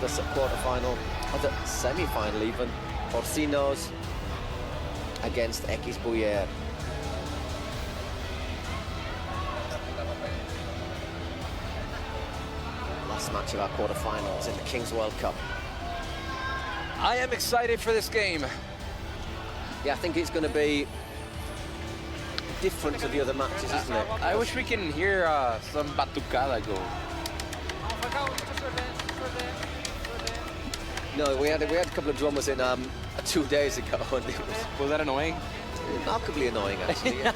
The quarter-final, or the semi-final even, Porcinos against X Buyer. Last match of our quarter-finals in the Kings World Cup. I am excited for this game. Yeah, I think it's going to be different to the other matches, isn't it? I wish we can hear some batucada go. No, we had a couple of drummers in 2 days ago, and it Was that annoying? remarkably annoying, actually. Yeah.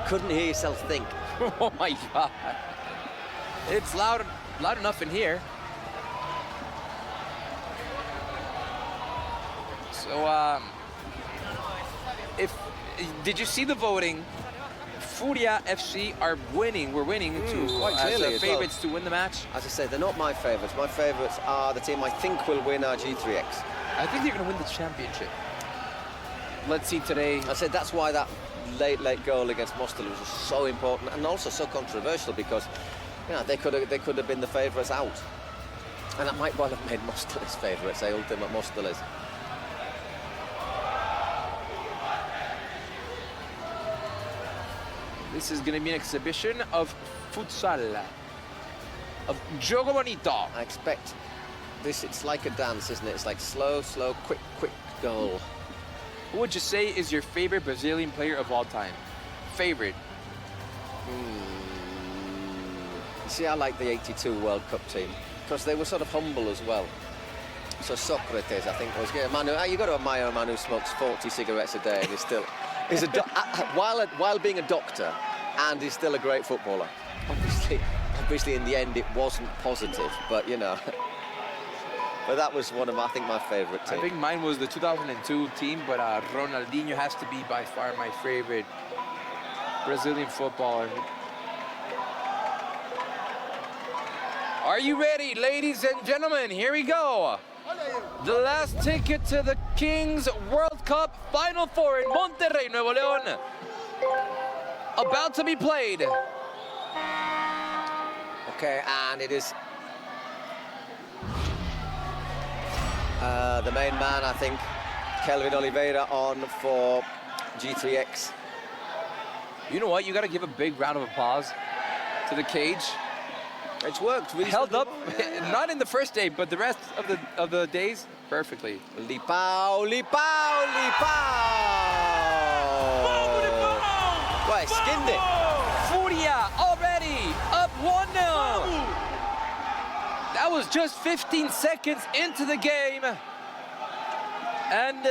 Couldn't hear yourself think. Oh my God. It's loud enough in here. So, did you see the voting? Furia FC are winning. We're winning quite clearly as favorites to win the match. As I said, they're not my favourites. My favourites are the team I think will win our G3X. I think they're going to win the championship. Let's see today. I said that's why that late goal against Mostel was so important and also so controversial, because they could have been the favourites out, and that might well have made Mostel his favourites. Say ultimate Mostel is. This is going to be an exhibition of futsal, of Jogo Bonito. I expect this, it's like a dance, isn't it? It's like slow, quick goal. Who would you say is your favorite Brazilian player of all time? Favorite? You see, I like the '82 World Cup team because they were sort of humble as well. So Socrates, I think, was good. Manu, you got to admire a man who smokes 40 cigarettes a day and is still, while being a doctor, and he's still a great footballer. Obviously, in the end, it wasn't positive, but But that was one of, I think, my favourite teams. I think mine was the 2002 team, but Ronaldinho has to be by far my favorite Brazilian footballer. Are you ready, ladies and gentlemen? Here we go. The last ticket to the Kings World Cup Final Four in Monterrey, Nuevo León. About to be played. Okay, and it is the main man, I think, Kelvin Oliveira on for G3X. You know what? You got to give a big round of applause to the cage. It's worked really. Held up, not in the first day, but the rest of the days, perfectly. Lipao! Well, skinned it. Furia already up 1-0. That was just 15 seconds into the game. And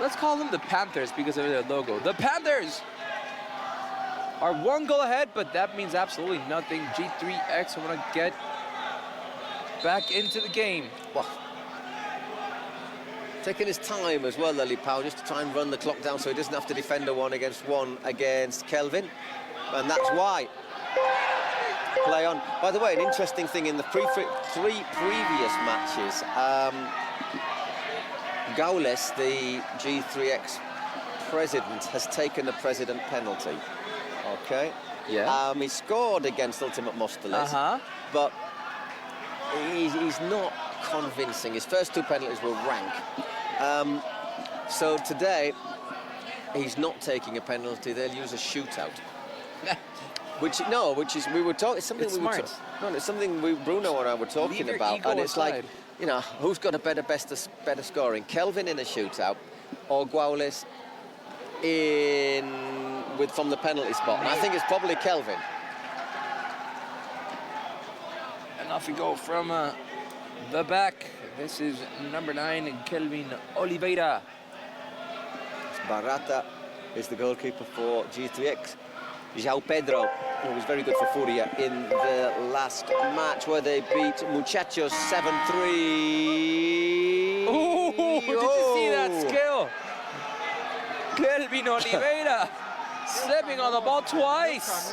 let's call them the Panthers because of their logo. The Panthers are 1 goal ahead, but that means absolutely nothing. G3X want to get back into the game. Well, taking his time as well, Lipao, just to try and run the clock down so he doesn't have to defend a 1-against-1 against Kelvin. And that's why. Play on. By the way, an interesting thing in the three previous matches, Gaules, the G3X president, has taken the president penalty. Okay. Yeah. He scored against Ultimate Mosteles, but he's not convincing. His first 2 penalties were rank. So today, he's not taking a penalty. They'll use a shootout. Which is we were talking. Something it's we smart. were no, it's something Bruno and I were talking about, and it's aside. like, who's got a better scoring, Kelvin in a shootout, or Gaules from the penalty spot? And I think it's probably Kelvin. And off we go from the back. This is number 9, Kelvin Oliveira. Barata is the goalkeeper for G3X. João Pedro, who was very good for Furia in the last match where they beat Muchachos 7-3. Oh, did you see that skill? Kelvin Oliveira stepping on the ball twice.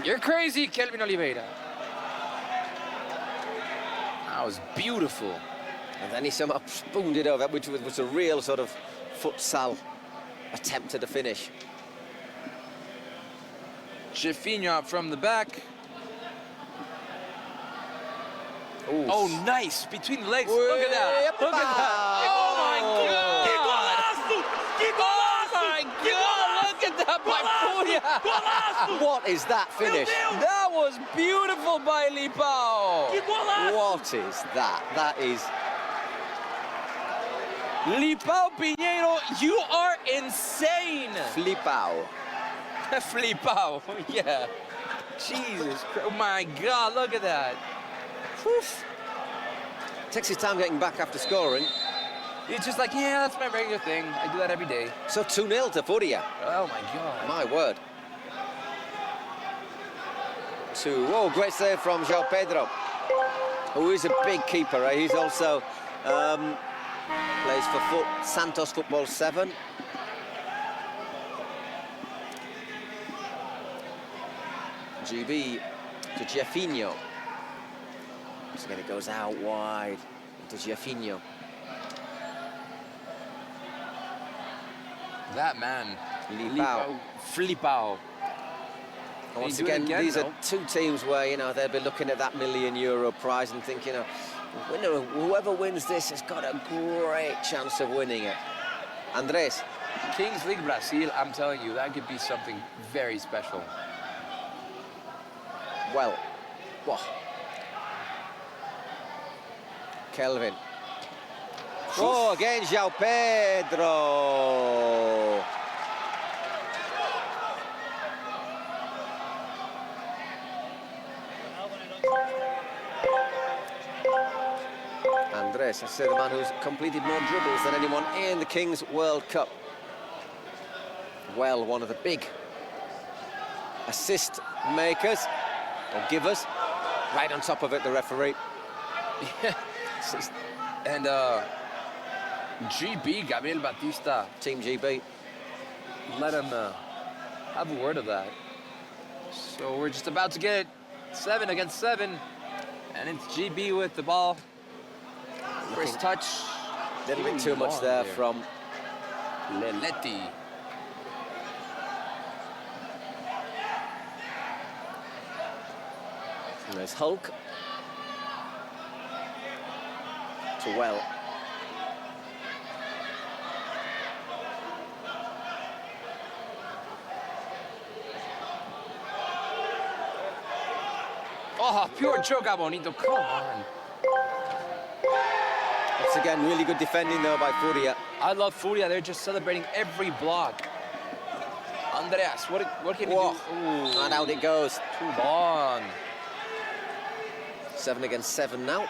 You're crazy, Kelvin Oliveira. That was beautiful. And then he somehow spooned it over, which was a real sort of futsal attempt at a finish. Jefinho out from the back. Ooh. Oh, nice. Between the legs. Look at that. Look at that. Oh, my God. Oh, my God. Look at that by Furia. What is that finish? That was beautiful by Lipao. What is that? That is... Lipao Pinheiro, you are insane. Flipao. Flipao, yeah. Jesus Christ. Oh, my God. Look at that. Oof. Takes his time getting back after scoring. It's just like, yeah, that's my regular thing. I do that every day. So 2-0 to Furia. Oh, my God. My word. Oh, great save from João Pedro, who is a big keeper. Eh? He's also plays for Santos Football 7. GB to Jefinho. So again, it goes out wide to Jefinho. That man. Lipao. Flipao. And once again, these are two teams where, you know, they'll be looking at that €1 million prize and thinking, you know, whoever wins this has got a great chance of winning it. Andres. Kings League Brazil, I'm telling you, that could be something very special. Well, whoa. Kelvin. Oh, again, João Pedro. Andres, I say the man who's completed more dribbles than anyone in the Kings World Cup. Well, one of the big assist makers, or givers. Right on top of it, the referee. And GB, Gabriel Batista. Team GB. Let him have a word of that. So we're just about to get 7 against 7. And it's GB with the ball. First touch. A little bit too much there from Leletti. And there's Hulk. To Well. Oh, pure choca bonito. Come on. Once again, really good defending though by Furia. I love Furia. They're just celebrating every block. Andreas, what can you do? Ooh. And out it goes. Too long. 7 against 7 now.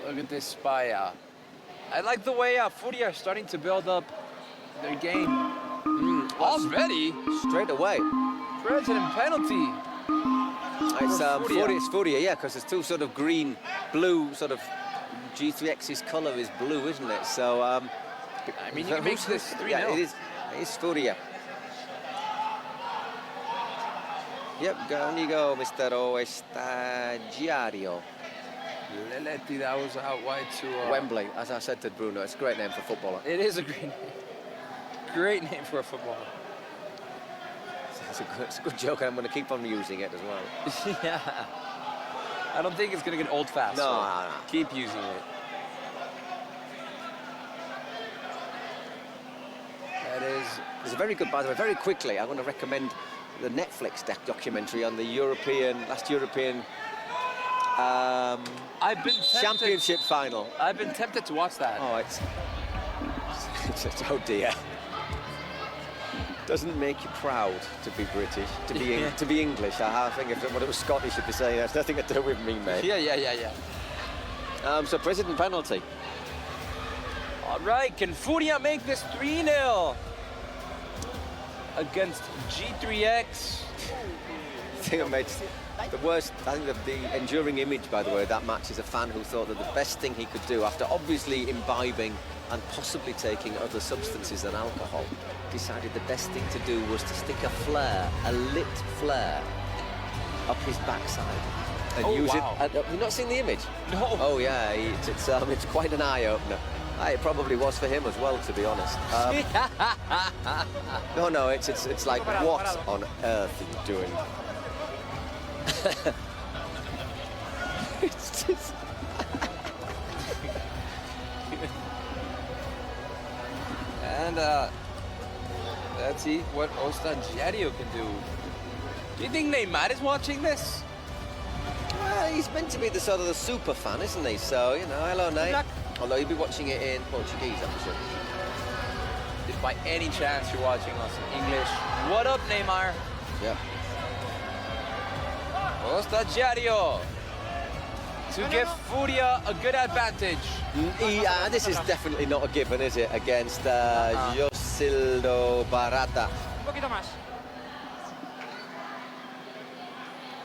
Look at this by I like the way Furia are starting to build up their game. Already? Straight away. President penalty. It's Furia, yeah, because there's two sort of green, blue, sort of G3X's colour is blue, isn't it? So, I mean, you can make this 3-0. Yeah, it is Furia. Yep, on you go, Mr. ESTAGIÁRIO. Leletti, that was out wide to... Wembley, as I said to Bruno, it's a great name for a footballer. It is a great name. Great name for a footballer. It's a good joke, and I'm going to keep on using it as well. Yeah. I don't think it's going to get old fast. No, so no. Keep using it. That is... It's a very good, by the way, very quickly, I want to recommend the Netflix documentary on the last European I've been tempted. Championship final. I've been tempted to watch that. Oh, oh dear. Doesn't make you proud to be British, to be English. I think if it was Scottish, you'd be saying that's nothing to do with me, mate. Yeah. So president penalty. All right, can Furia make this 3-0 against G3X? I think it made the worst. I think the enduring image, by the way, of that match is a fan who thought that the best thing he could do, after obviously imbibing and possibly taking other substances than alcohol, decided the best thing to do was to stick a lit flare, up his backside. and Oh, use wow. it. Have you not seen the image? No. Oh yeah, it's quite an eye opener. It probably was for him as well, to be honest. No, it's like, what on earth are you doing? It's just. And let's see what ESTAGÍARIO can do. Do you think Neymar is watching this? Well, he's meant to be the sort of the super fan, isn't he? So, you know, hello, Nate. Although he'll be watching it in Portuguese, I'm sure. If by any chance you're watching us in English, what up, Neymar? Yeah. ESTAGÍARIO to give Furia a good advantage. This is definitely not a given, is it? Against Josildo Barata. Un poquito más.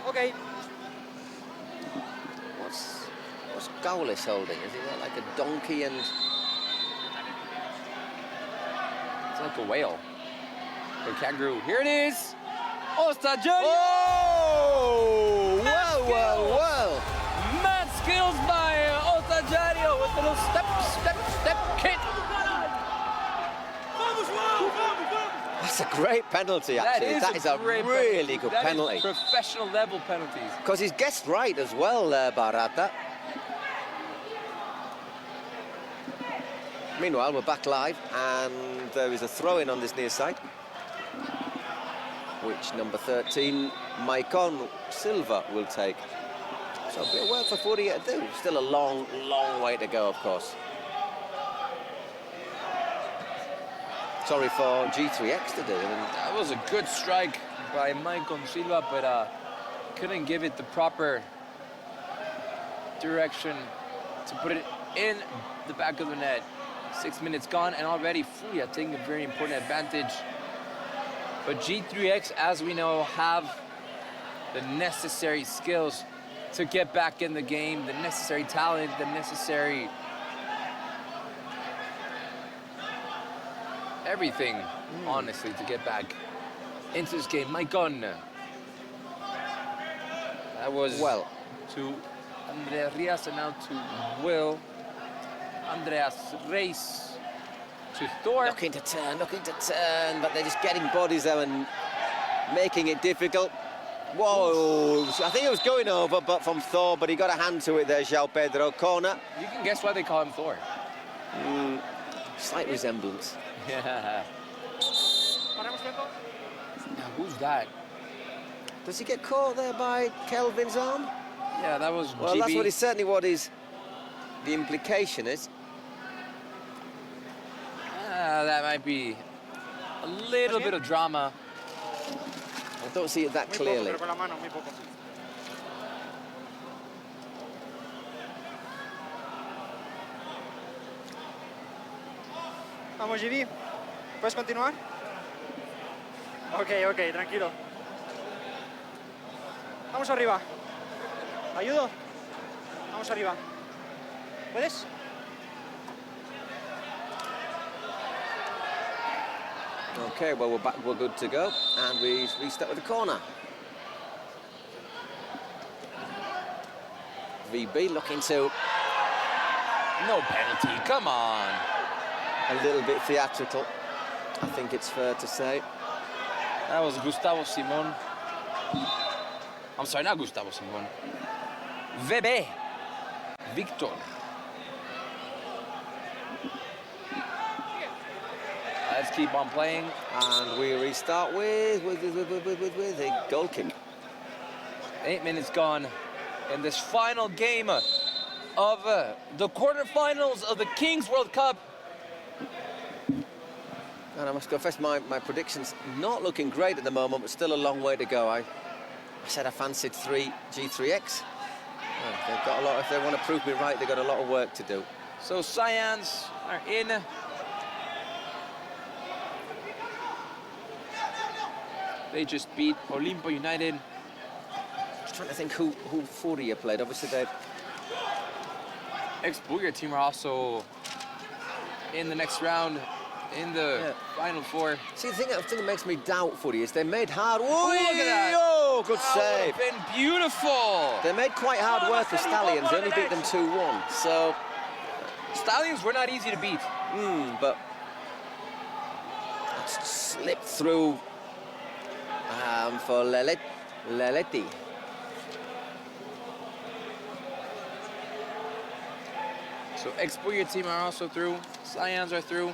Okay. What's GAULES holding? Is he got like a donkey and... It's like a whale. Or kangaroo. Here it is. ESTAGÍARIO! Oh! Well. Mad skills by ESTAGÍARIO with a little step kick. That's a great penalty, actually. That is a really good penalty. That is professional level penalties. Because he's guessed right as well, Barata. Meanwhile, we're back live, and there is a throw-in on this near side, which number 13, Maicon Silva, will take. So a bit of work for Furia to do. Still a long way to go, of course. Sorry for G3X to do. That was a good strike by Maicon Silva, but couldn't give it the proper direction to put it in the back of the net. 6 minutes gone, and already Furia taking a very important advantage. But G3X, as we know, have the necessary skills to get back in the game, the necessary talent, the necessary everything, honestly, to get back into this game. Maicon. That was well to Andrea Rias, and now to Will. Andreas Reis to Thor. Looking to turn, but they're just getting bodies there and making it difficult. Whoa, I think it was going over, but from Thor, but he got a hand to it there, João Pedro. Corner. You can guess why they call him Thor. Slight resemblance. Yeah. Now, who's that? Does he get caught there by Kelvin's arm? Yeah, that was Well, GB. that's what the implication is. That might be a little bit of drama. I don't see it that clearly. Pero con la mano, muy poco. Vamos, GB. ¿Puedes continuar? Ok, tranquilo. Vamos arriba. ¿Ayudo? Vamos arriba. ¿Puedes? Okay, well, we're back, we're good to go, and we restart with the corner. VB looking to... No penalty, come on. A little bit theatrical, I think it's fair to say. That was Gustavo Simon. I'm sorry, not Gustavo Simon. VB. Victor. Let's keep on playing. And we restart with a goal kick. 8 minutes gone in this final game of the quarterfinals of the Kings World Cup. And I must confess, my prediction's not looking great at the moment, but still a long way to go. I said I fancied G3X. Well, they've got a lot. If they want to prove me right, they've got a lot of work to do. So Cyans are in. They just beat Olimpo United. Just trying to think who Furia played. Obviously, they... Ex-Bulgaria team are also in the next round, in the Final Four. See, the thing that makes me doubt Furia is they made hard... Whoa, look at that! Oh! Oh, good That would save. have been beautiful. They made quite hard work of Stallions. They only beat them 2-1. So, Stallions were not easy to beat. but it's slipped through for Leletti. So Expo, your team are also through. Stallions are through.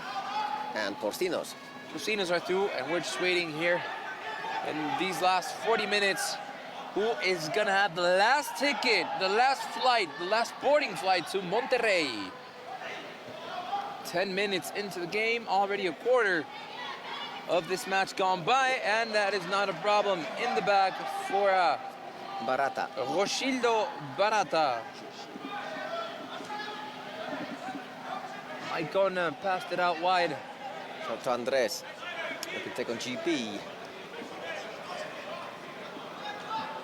And Porcinos. Porcinos are through, and we're just waiting here in these last 40 minutes. Who is gonna have the last ticket, the last flight, the last boarding flight to Monterrey? 10 minutes into the game, already a quarter of this match gone by, and that is not a problem in the back for Barata. Rosildo Barata. Icon passed it out wide. So to Andres. They can take on GB.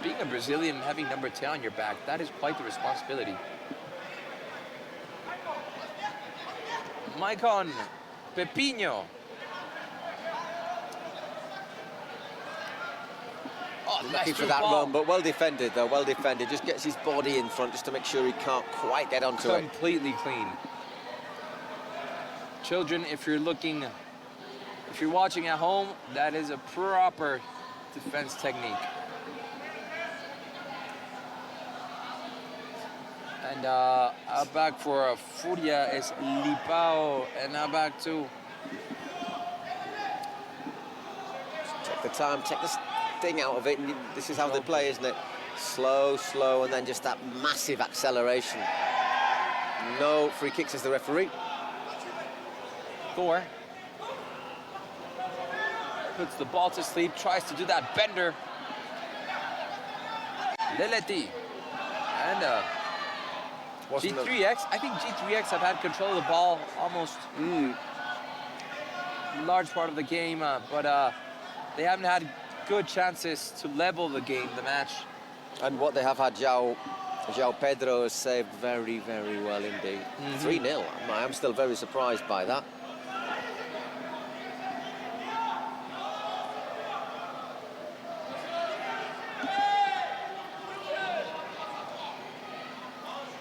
Being a Brazilian, having number 10 on your back, that is quite the responsibility. Maicon, Pepinho. Oh, Looking nice for that ball. run, but well defended though, well defended. Just gets his body in front just to make sure he can't quite get onto it. Completely clean. Children, if you're watching at home, that is a proper defense technique. And out back for Furia is Lipao, and out back too. Take the time, take the sting out of it, and this is how they play, isn't it? Slow, slow, and then just that massive acceleration. No free kicks as the referee. Thor puts the ball to sleep, tries to do that bender. Leletti. And G3X, I think G3X have had control of the ball almost large part of the game, but they haven't had good chances to level the game, the match. And what they have had, João Pedro has saved very, very well indeed. 3-0, I'm still very surprised by that.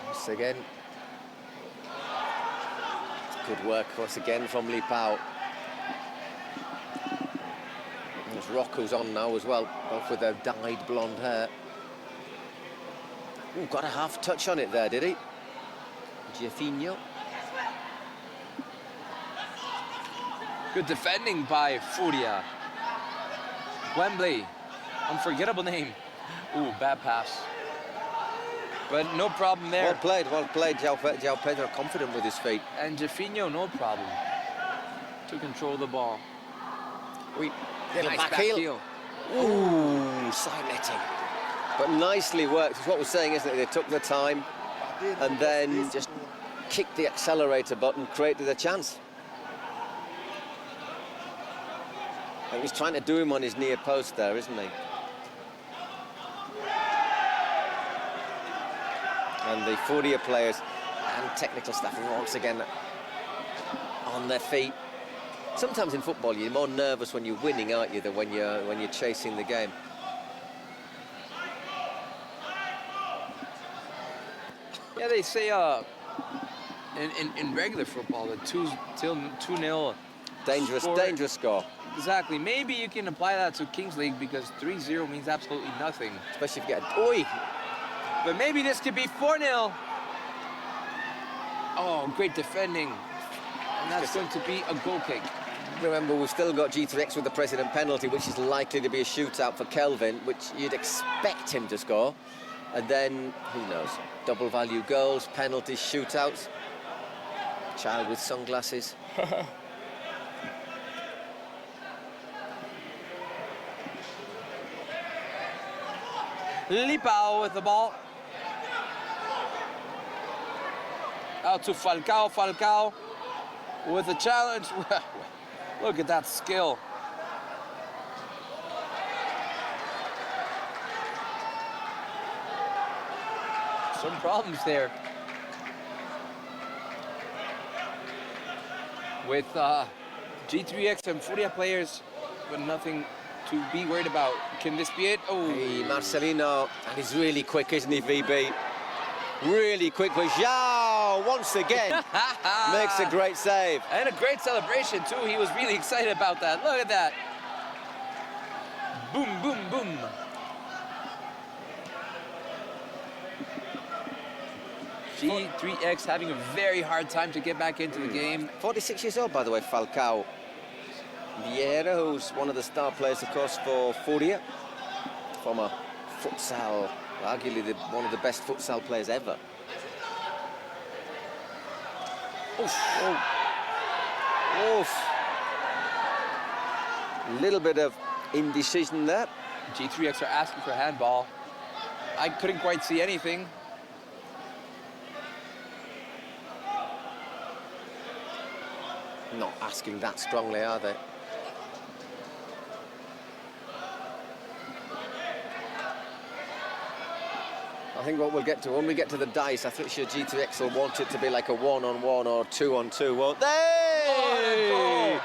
Once again, good work once again from Lipao. There's Rocco's on now as well, both with their dyed blonde hair. Ooh, got a half touch on it there, did he? Giafinho. Good defending by Furia. Wembley, unforgettable name. Ooh, bad pass. But no problem there. Well played, João Pedro confident with his feet. And Giafinho, no problem to control the ball. Little Nice back back heel. heel. Ooh, side netting. But nicely worked, is what we're saying, isn't it? They took the time and then just kicked the accelerator button, created a chance. And he's trying to do him on his near post there, isn't he? And the Furia players and technical staff are once again on their feet. Sometimes in football you're more nervous when you're winning, aren't you, than when you're chasing the game. Yeah, they say in regular football the 2-0 Dangerous score. Exactly. Maybe you can apply that to Kings League because 3-0 means absolutely nothing. Especially if you get oi. But maybe this could be 4-0. Oh, great defending. And that's going to be a goal kick. Remember, we've still got G3X with the president penalty, which is likely to be a shootout for Kelvin, which you'd expect him to score. And then, who knows, double value goals, penalties, shootouts. Child with sunglasses. Lipao with the ball. Out to Falcao. Falcao with a challenge. Look at that skill. Some problems there with G3X and Furia players, but nothing to be worried about. Can this be it? Oh, Hey, Marcelino, and he's really quick, isn't he, VB? Really quick, but Zhao, once again, makes a great save. and a great celebration too. He was really excited about that. Look at that. Boom, boom, boom. G3X having a very hard time to get back into the game. 46 years old, by the way, Falcao. Vieira, who's one of the star players, of course, for Furia. Former futsal, arguably one of the best futsal players ever. Oof. Oh. Oof. Little bit of indecision there. G3X are asking for handball. I couldn't quite see anything. Not asking that strongly, are they? I think what we'll get to, when we get to the dice, I think sure G3X will want it to be like a 1-on-1 or 2-on-2, won't they?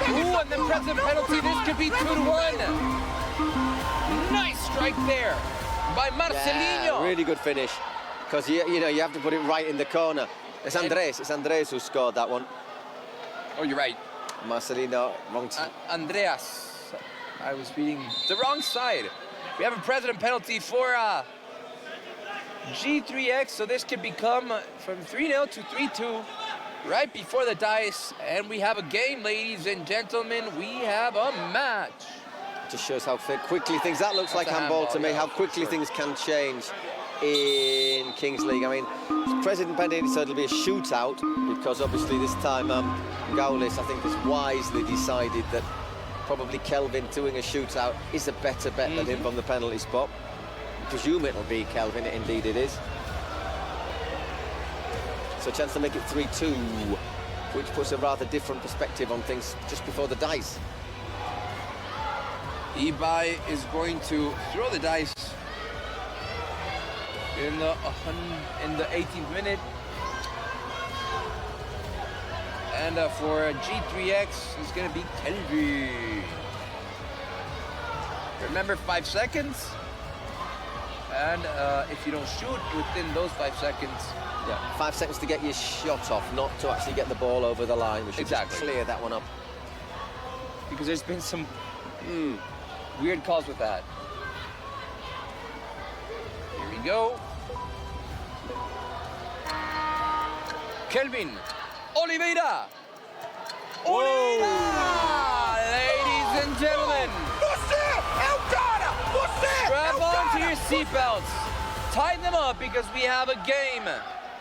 Ooh, and then present penalty. This could be 2-1. Nice strike there by Marcelino. Yeah, really good finish. Because you know you have to put it right in the corner. It's Andres who scored that one. Oh, you're right. Marcelino, wrong. Andreas. I was reading the wrong side. We have a president penalty for G3X, so this could become from 3-0 to 3-2 right before the dice. And we have a game, ladies and gentlemen. We have a match. Just shows how quickly things. That looks like handball to me. Yeah, how quickly things can change in Kings League. I mean, it's president penalty, so it'll be a shootout because obviously this time GAULES, I think, has wisely decided that probably Kelvin doing a shootout is a better bet than him from the penalty spot. I presume it'll be Kelvin. Indeed, it is. So a chance to make it 3-2, which puts a rather different perspective on things just before the dice. Ibai is going to throw the dice in the 18th minute. And for G3X, it's going to be Kelvin. Remember, 5 seconds. And if you don't shoot within those 5 seconds... Yeah, 5 seconds to get your shot off, not to actually get the ball over the line. We should just clear that one up. Because there's been some weird calls with that. Here we go. Kelvin. Oliveira. Oliveira! Ladies and gentlemen. Strap on to your seatbelts. Tighten them up because we have a game.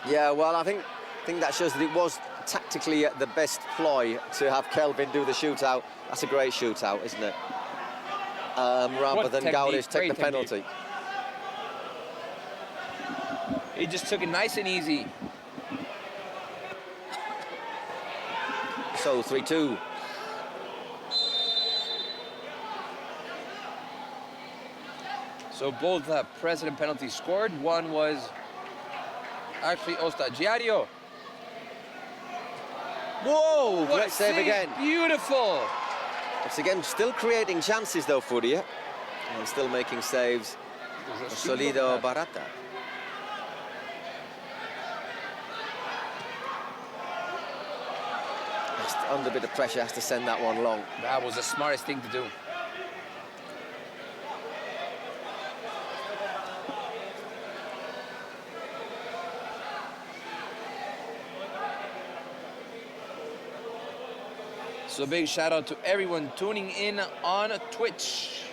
Yeah, well, I think that shows that it was tactically the best ploy to have Kelvin do the shootout. That's a great shootout, isn't it? Rather than GAULES take the penalty. He just took it nice and easy. So 3-2. So both president penalties scored. One was actually ESTAGIÁRIO. Whoa, great save again. Beautiful. It's again still creating chances though, Furia. And still making saves. Solido Barata. Under a bit of pressure, has to send that one long. That was the smartest thing to do. So big shout out to everyone tuning in on Twitch.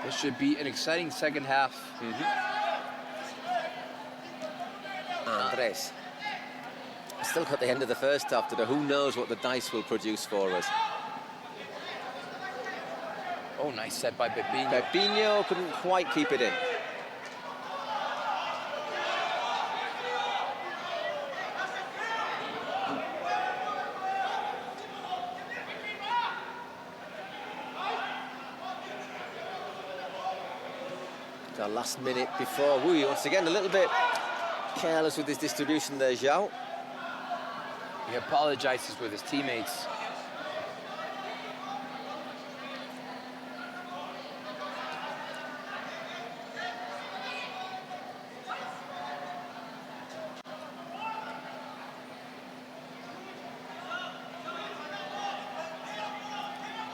This should be an exciting second half. Andres. Still got the end of the first half to do. Who knows what the dice will produce for us. Oh, nice set by Pepinho. Pepinho couldn't quite keep it in. The last minute before. Ooh, once again, a little bit careless with his distribution there, Zhao. He apologizes with his teammates.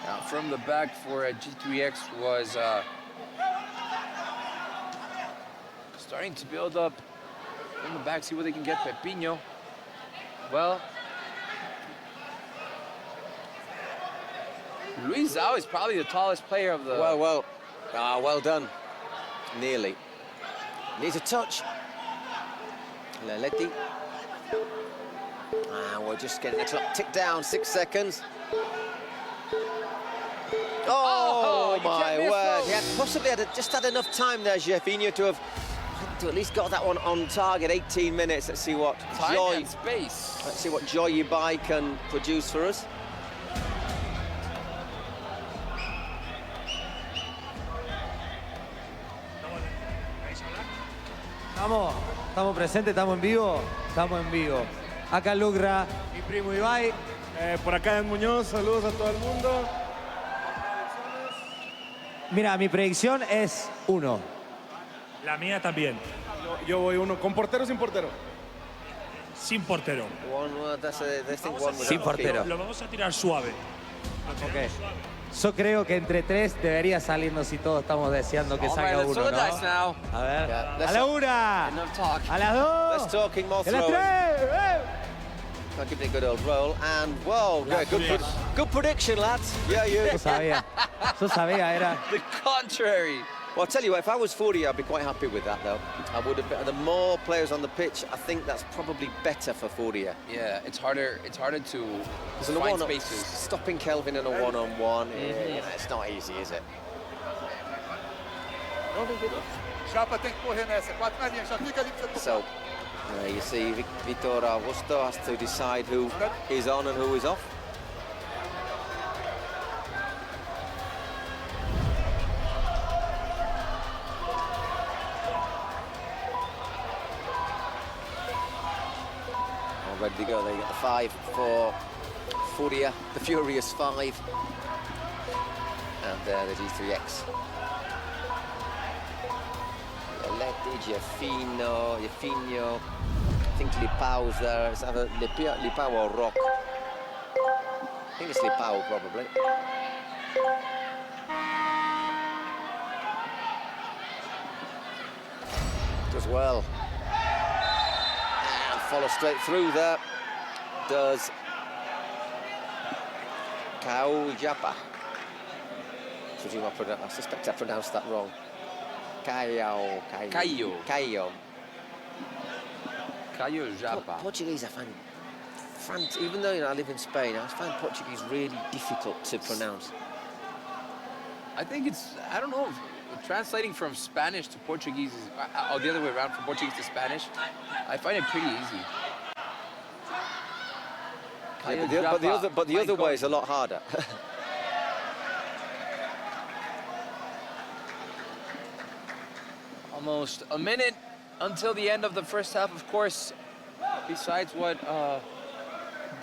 Now from the back for G3X was starting to build up from the back, see what they can get. Pepino. Well, Luis Zhao is probably the tallest player of the... Well done. Nearly. Needs a touch. Leletti. We're just getting the clock tick down, 6 seconds. Oh my word. He had possibly just had enough time there, Jefinho, to at least got that one on target. 18 minutes. Let's see what time and space. Let's see what Joy Ibai can produce for us. Estamos presentes, estamos en vivo. Acá Lucra, mi primo Ibai. Por acá en Muñoz, saludos a todo el mundo. Mira, mi predicción es 1. La mía también. Yo voy 1, con portero o sin portero. Sin portero. Sin portero. Lo vamos a tirar suave. Okay. Yo creo que entre 3 debería salirnos si todos estamos deseando que salga uno, ¿no? A ver. A la 1. A las 2. Let's talking more A las throwing. 3. I'll give it a good old roll, and whoa, good prediction, lads. Yeah, you. Yo sabía, era. The contrary. Well, I'll tell you what, if I was Furia, I'd be quite happy with that, though. I would have. The more players on the pitch, I think that's probably better for Furia. Yeah, it's harder to Because find spaces. Stopping Kelvin in a one-on-one, you know, it's not easy, is it? So, you see, Vitor Augusto has to decide who is on and who is off. All ready to go. They get the 5 for Furia, the Furious 5. And the G3X. Leletti, Jefinho, I think Lipau's there. It's either Lipau or Rock. I think it's Lipau, probably. Does well. And follow straight through there. Does Kaujapa. I suspect I pronounced that wrong. Caio Japa. Portuguese, I find, France, even though I live in Spain, I find Portuguese really difficult to pronounce. I think I don't know, translating from Spanish to Portuguese, or the other way around, from Portuguese to Spanish, I find it pretty easy. Yeah, but the other way is a lot harder. Almost a minute until the end of the first half, of course, besides what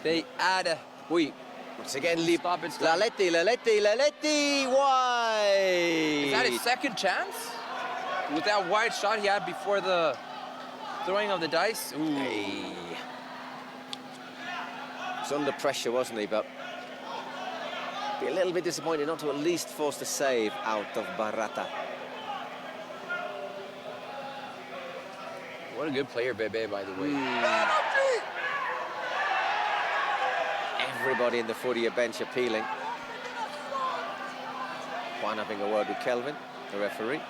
they add. Once again, Leletti, wide! Is that his second chance? With that wide shot he had before the throwing of the dice? Ooh. Hey. He was under pressure, wasn't he? But be a little bit disappointed not to at least force the save out of Barata. What a good player, Bebe, by the way. Everybody in the Furia bench appealing. Juan having a word with Kelvin, the referee.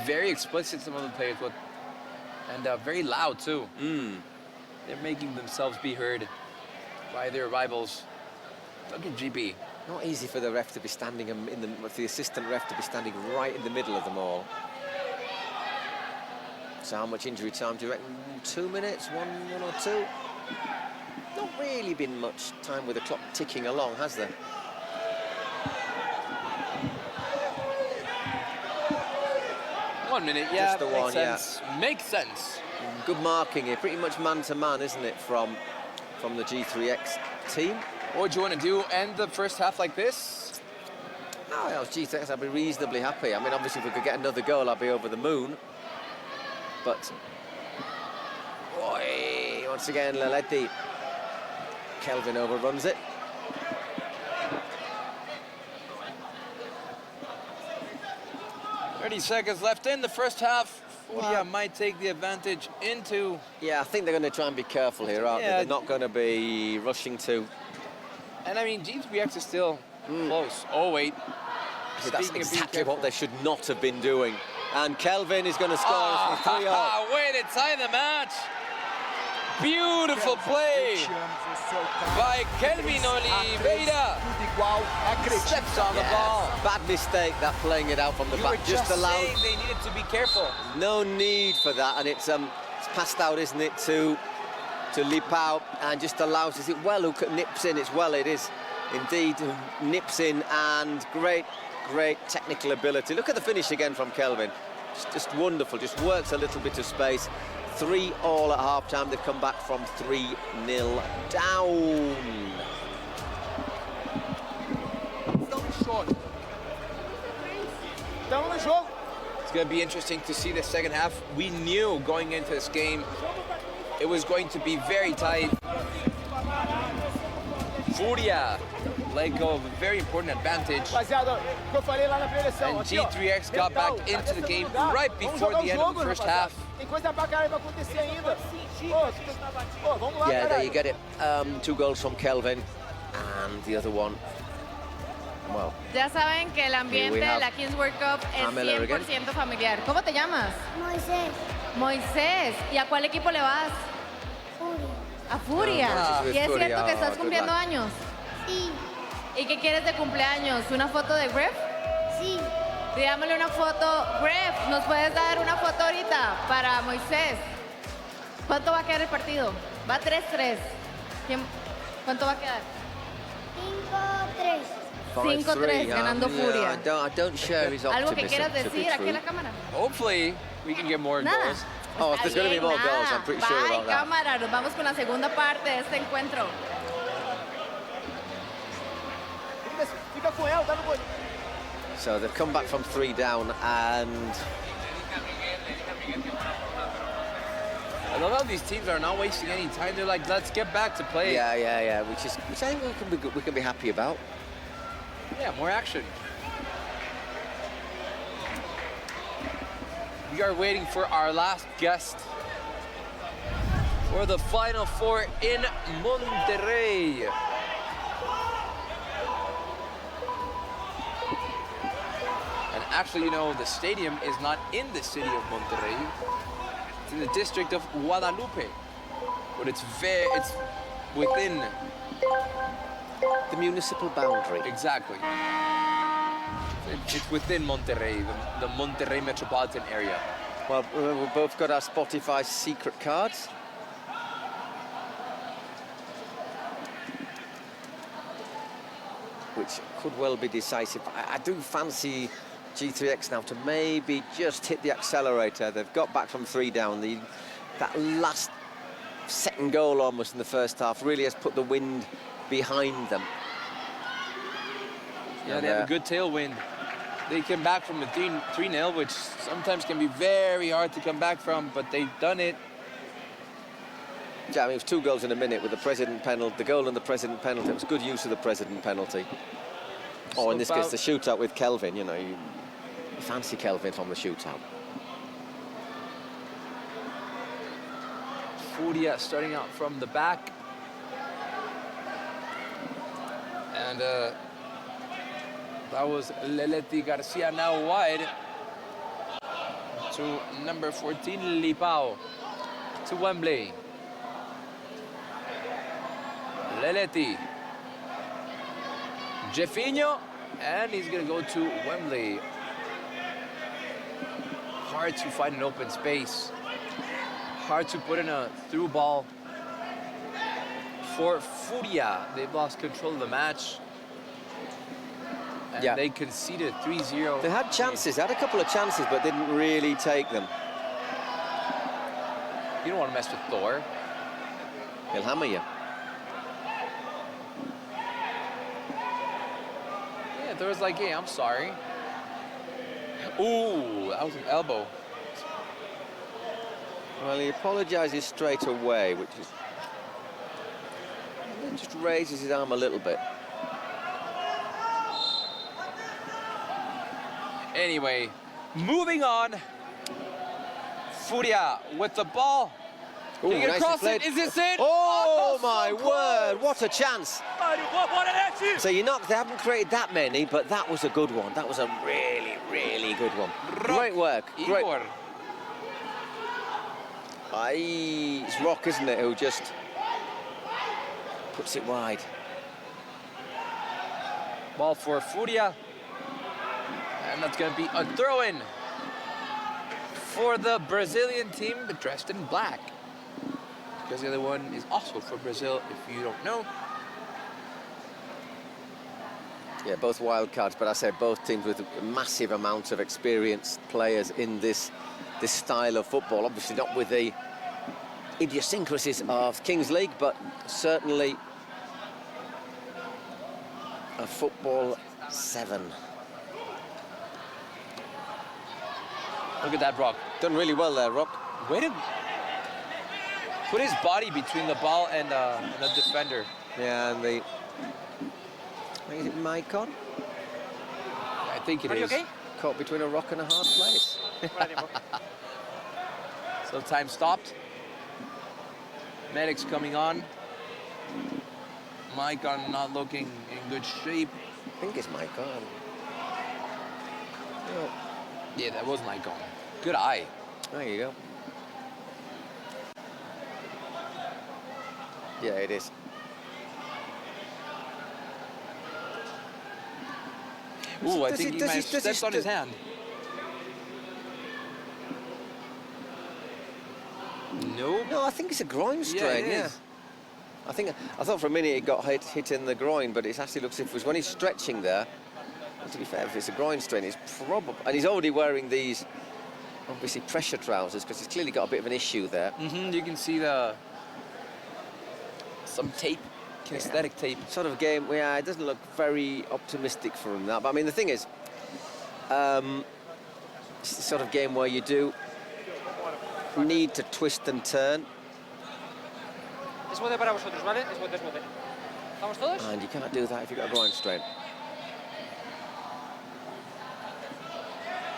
Very explicit, some of the players, and very loud too. They're making themselves be heard by their rivals. Look at GB. Not easy for the ref to be standing for the assistant ref to be standing right in the middle of them all. So how much injury time do you reckon? 2 minutes, one or two? Not really been much time with the clock ticking along, has there? 1 minute, yeah. Just the one, yeah. Makes sense. Good marking here, pretty much man-to-man, isn't it, from the G3X team? What would you want to do? End the first half like this? Oh, yeah, G3X, I'd be reasonably happy. I mean, obviously, if we could get another goal, I'd be over the moon. But, boy, once again, Leletti. Kelvin overruns it. Seconds left in the first half. Furia might take the advantage into... Yeah, I think they're going to try and be careful here, aren't they? They're not going to be rushing to... And I mean, G3X is still close. Oh, wait. That's exactly what they should not have been doing. And Kelvin is going to score for 3-0. Way to tie the match. Beautiful play by Kelvin Oliveira. Steps on the ball. Bad mistake, that playing it out from the back. Just allowed. They needed to be careful. No need for that, and it's passed out, isn't it, to Lipao, and just allows. Is it Well who nips in? It's Well, it is indeed, who nips in, and great technical ability. Look at the finish again from Kelvin. Just wonderful. Just works a little bit of space. 3-3 at half-time. They've come back from 3-0 down. It's going to be interesting to see the second half. We knew going into this game it was going to be very tight. Furia let go of a very important advantage. And G3X got back into the game right before the end of the first half. Yeah, there you get it. 2 goals from Kelvin, and the other one, well. Ya saben que el ambiente de la Kings World Cup es 100% familiar. ¿Cómo te llamas? Moisés. Moisés. ¿Y a cuál equipo le vas? Furia. A Furia. ¿Y es cierto que estás cumpliendo años? Sí. ¿Y qué quieres de cumpleaños? ¿Una foto de Gref? Sí. Digámosle una foto. Gref, ¿nos puedes dar una foto ahorita para Moisés? ¿Cuánto va a quedar el partido? Va 3-3. ¿Cuánto va a quedar? 5-3. 5-3, ganando Furia. I don't share his optimism. ¿Algo que quieras decir aquí en la cámara? Hopefully, we can get more Nada. goals. Oh, if there's going to be more goals, I'm pretty sure about that. Cámara, nos vamos con la segunda parte de este encuentro. So they've come back from 3 down, and I love how these teams are not wasting any time. They're like, let's get back to play. yeah, which I think we can be happy about. Yeah, more action. We are waiting for our last guest for the Final Four in Monterrey. And actually, you know, the stadium is not in the city of Monterrey. It's in the district of Guadalupe, but it's within The municipal boundary. exactly. It's within Monterrey, the Monterrey metropolitan area. Well, we've both got our Spotify secret cards. Which could well be decisive. I do fancy G3X now to maybe just hit the accelerator. They've got back from 3 down. That last second goal almost in the first half really has put the wind behind them. Yeah, And, they have a good tailwind. They came back from a 3-0, which sometimes can be very hard to come back from, but they've done it. Yeah, I mean, it was 2 goals in a minute with the President penalty, the goal and the President penalty. It was good use of the President penalty. So in this case, the shootout with Kelvin. You know, you fancy Kelvin from the shootout. Furia starting out from the back. And that was Leletti Garcia now wide to number 14, Lipao, to Wembley. Leletti. Jeffinho, and he's going to go to Wembley. Hard to find an open space. Hard to put in a through ball for Furia. They've lost control of the match. and Yeah. they conceded 3-0. They had chances, had a couple of chances, but didn't really take them. You don't want to mess with Thor. He'll hammer you. Yeah, Thor's like, hey, I'm sorry. Ooh, that was an elbow. Well, he apologises straight away, which is... He just raises his arm a little bit. Anyway, moving on. Furia with the ball. Ooh, Can he get nicely across played. it? Is this it? Oh, so my close. word, what a chance. So they haven't created that many, but that was a good one. That was a really, really good one. Great work. Great. Igor. Aye, it's Rock, isn't it, who just puts it wide. Ball for Furia. And that's going to be a throw-in for the Brazilian team dressed in black. Because the other one is also for Brazil, if you don't know. Yeah, both wild cards, but I said both teams with a massive amount of experienced players in this style of football. Obviously not with the idiosyncrasies of Kings League, but certainly a football 7. Look at that, Rock. Done really well there, Rock. Way to put his body between the ball and the defender. Yeah, and the... Is it Maicon? I think it Are you is. okay? Caught between a rock and a hard place. So time stopped. Medic's coming on. Maicon not looking in good shape. I think it's Maicon. Oh, Yeah, that was Maicon. Good eye. there you go. Yeah, it is. Ooh, I Does think he- he does might he- have does he stepped on his st- hand. Nope. No, I think it's a groin strain, it yeah. is. I thought for a minute it got hit in the groin, but it actually looks as if it was when he's stretching there. Well, to be fair, if it's a groin strain, it's probably... And he's already wearing these, obviously, pressure trousers, because he's clearly got a bit of an issue there. You can see some tape, kinesthetic tape. Sort of game, yeah, it doesn't look very optimistic for him, that. But, I mean, the thing is, it's the sort of game where you do need to twist and turn, Es bote para vosotros, ¿vale? Es bote, es bote. ¿Estamos todos? and you can't do that if you've got a groin strain.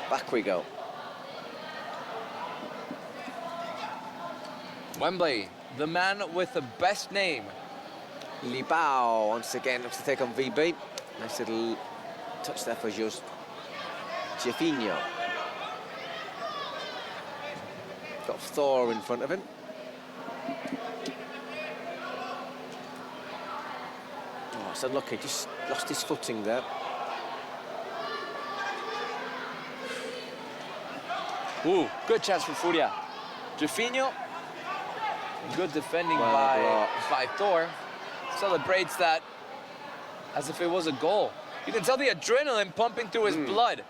Back we go. Wembley, the man with the best name. Libao once again looks to take on VB. Nice little touch there for Just Jefinho. Got Thor in front of him. Oh, it's unlucky, just lost his footing there. Ooh, good chance for Furia. Jefinho, good defending Well by Thor. Celebrates that as if it was a goal. You can tell the adrenaline pumping through his blood.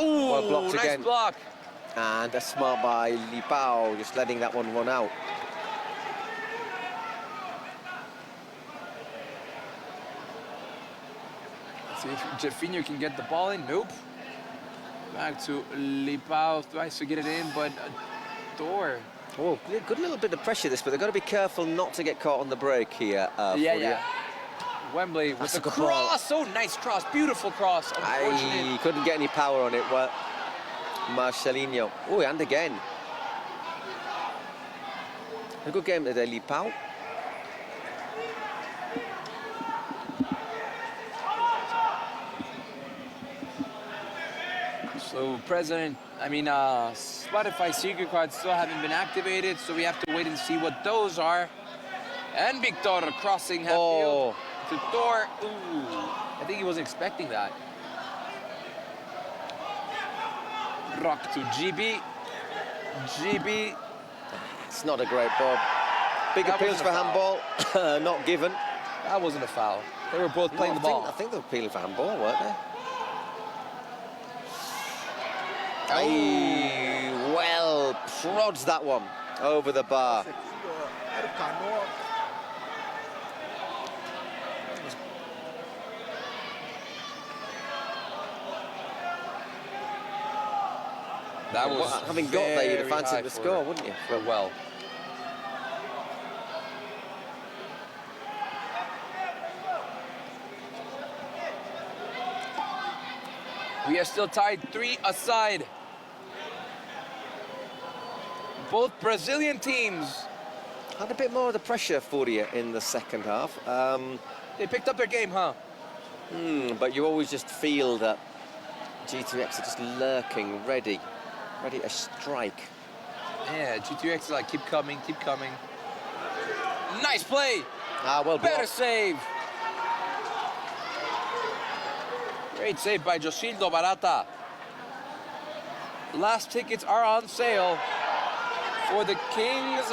Ooh, Well blocked nice again. block. And a smart by Libao, just letting that one run out. See if Jefinho can get the ball in. Nope. Back to Libao, tries to get it in, but Thor. Oh, good little bit of pressure this, but they've got to be careful not to get caught on the break here. Furia. Wembley with That's the a good ball. cross. Oh, nice cross. Beautiful cross. Unfortunate. I couldn't get any power on it. Well, Marcelinho. Oh, and again. A good game today, Libao. So Spotify secret cards still haven't been activated, so we have to wait and see what those are. And Victor crossing half field to Thor. Ooh, I think he wasn't expecting that. Rock to GB. GB. It's not a great ball. Big That appeals wasn't for a foul. handball, not given. That wasn't a foul. They were both playing the ball. I think they were appealing for handball, weren't they? Oh. Well, prods that one over the bar. That was having got there, you'd have very high fancied the for score, wouldn't you? Well. We are still tied 3-aside. Both Brazilian teams had a bit more of the pressure, Furia, in the second half. They picked up their game, huh? But you always just feel that G3X are just lurking, ready to strike. Yeah, G3X is like, keep coming, keep coming. Nice play. Well Better blocked. save. Great save by Josildo Barata. Last tickets are on sale for the Kings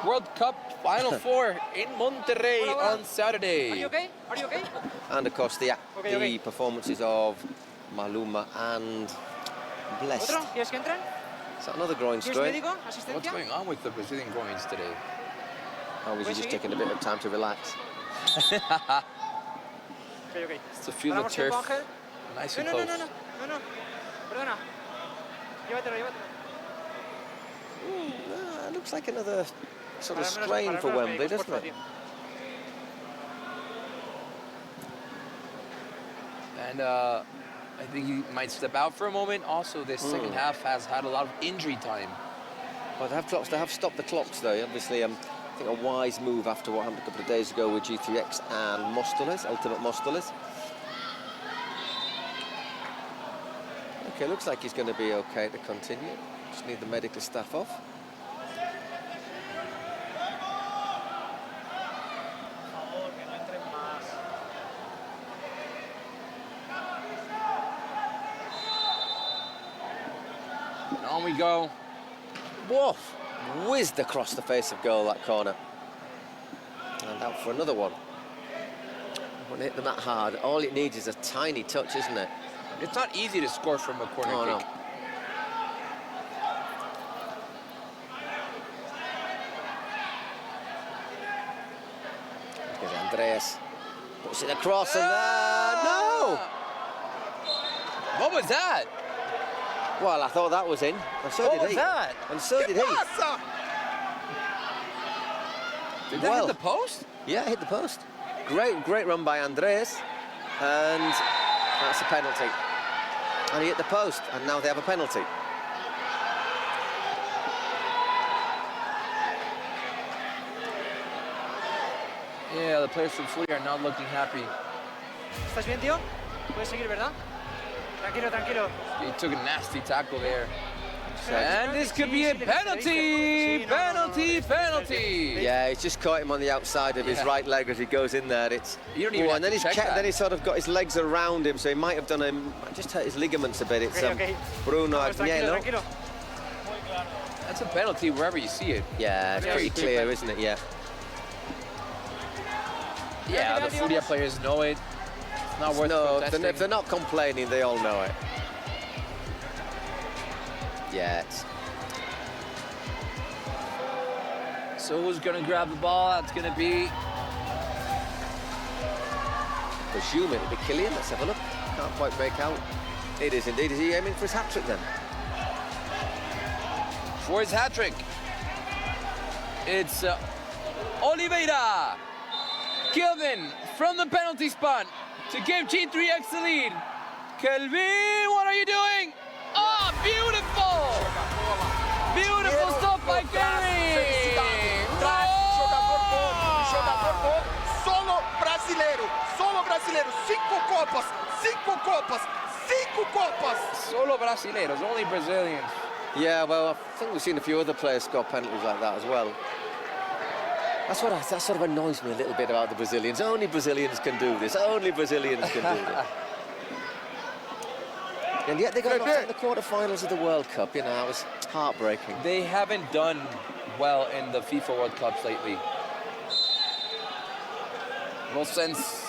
World Cup Final Four in Monterrey on Saturday. Are you okay? Are you okay? And of course the Okay. performances of Maluma and Blessed. ¿Otro? ¿Quieres que entren? Is that another groin ¿Quieres strain? médico? What's ¿Asistencia? going on with the Brazilian groins today? Or was he just taking a bit of time to relax? Okay, okay. To feel the Paramos turf tiempo, Ángel. nice No, and no, close. no, no, no, no. Perdona. Llévatelo, llévatelo. Looks like another sort of Para menos- strain para for menos Wembley, médicos, doesn't porfa, it? tío. And I think he might step out for a moment. Also, this second half has had a lot of injury time. Well, they have stopped the clocks though. Obviously, I think a wise move after what happened a couple of days ago with G3X and Móstoles, Ultimate Móstoles. Okay, looks like he's going to be okay to continue. Just need the medical staff off. And on we go. Woof! Whizzed across the face of goal, that corner. And out for another one. Won't hit them that hard. All it needs is a tiny touch, isn't it? It's not easy to score from a corner Oh, no. kick. Here's Andreas. Puts it across and no! What was that? Well, I thought that was in. And so What did was he. that? And so did he. Did that hit the post? Yeah, it hit the post. Great run by Andreas. And that's a penalty. And he hit the post, and now they have a penalty. Yeah, the players from Furia are not looking happy. ¿Estás bien, tío? Puedes seguir, ¿verdad? Tranquilo, tranquilo. He took a nasty tackle there. And And this could be a penalty! Penalty! Yeah, he's just caught him on the outside of his Yeah. right leg as he goes in there. It's You don't even have and then to he's check that. then he's sort of got his legs around him, so he might have done just hurt his ligaments a bit. It's Okay. Bruno Vamos, tranquilo, Agnello. tranquilo. That's a penalty wherever you see it. Yeah, it's Very pretty clear. clear, isn't it? Yeah. Yeah, the Furia players know it. It's not worth No, protesting. if they're not complaining, they all know it. Yeah, it's So who's gonna grab the ball? That's gonna be presume it'll be Killian. Let's have a look. Can't quite make out. It is indeed. Is he aiming for his hat-trick then? for his hat-trick. It's Oliveira. Kelvin from the penalty spot to give G3X the lead. Kelvin, what are you doing? Oh, beautiful! Beautiful stuff by Kelvin! Solo brasileiro. Cinco copas. Solo brasileiros, only Brazilians. Yeah, well, I think we've seen a few other players score penalties like that as well. That sort of annoys me a little bit about the Brazilians. Only Brazilians can do this. Only Brazilians can do this. And yet they got knocked out in the quarterfinals of the World Cup. You know, it was heartbreaking. They haven't done well in the FIFA World Cups lately. Well, since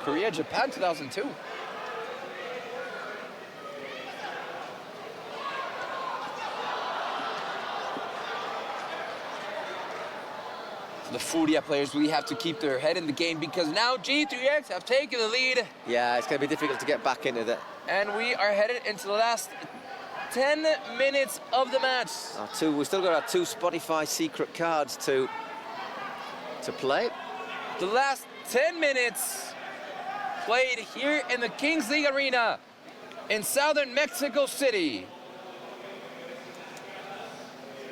Korea, Japan 2002. The Furia players really have to keep their head in the game because now G3X have taken the lead. Yeah, it's going to be difficult to get back into that. And we are headed into the last 10 minutes of the match. We've still got our 2 Spotify secret cards to play. The last 10 minutes played here in the Kings League Arena in southern Mexico City.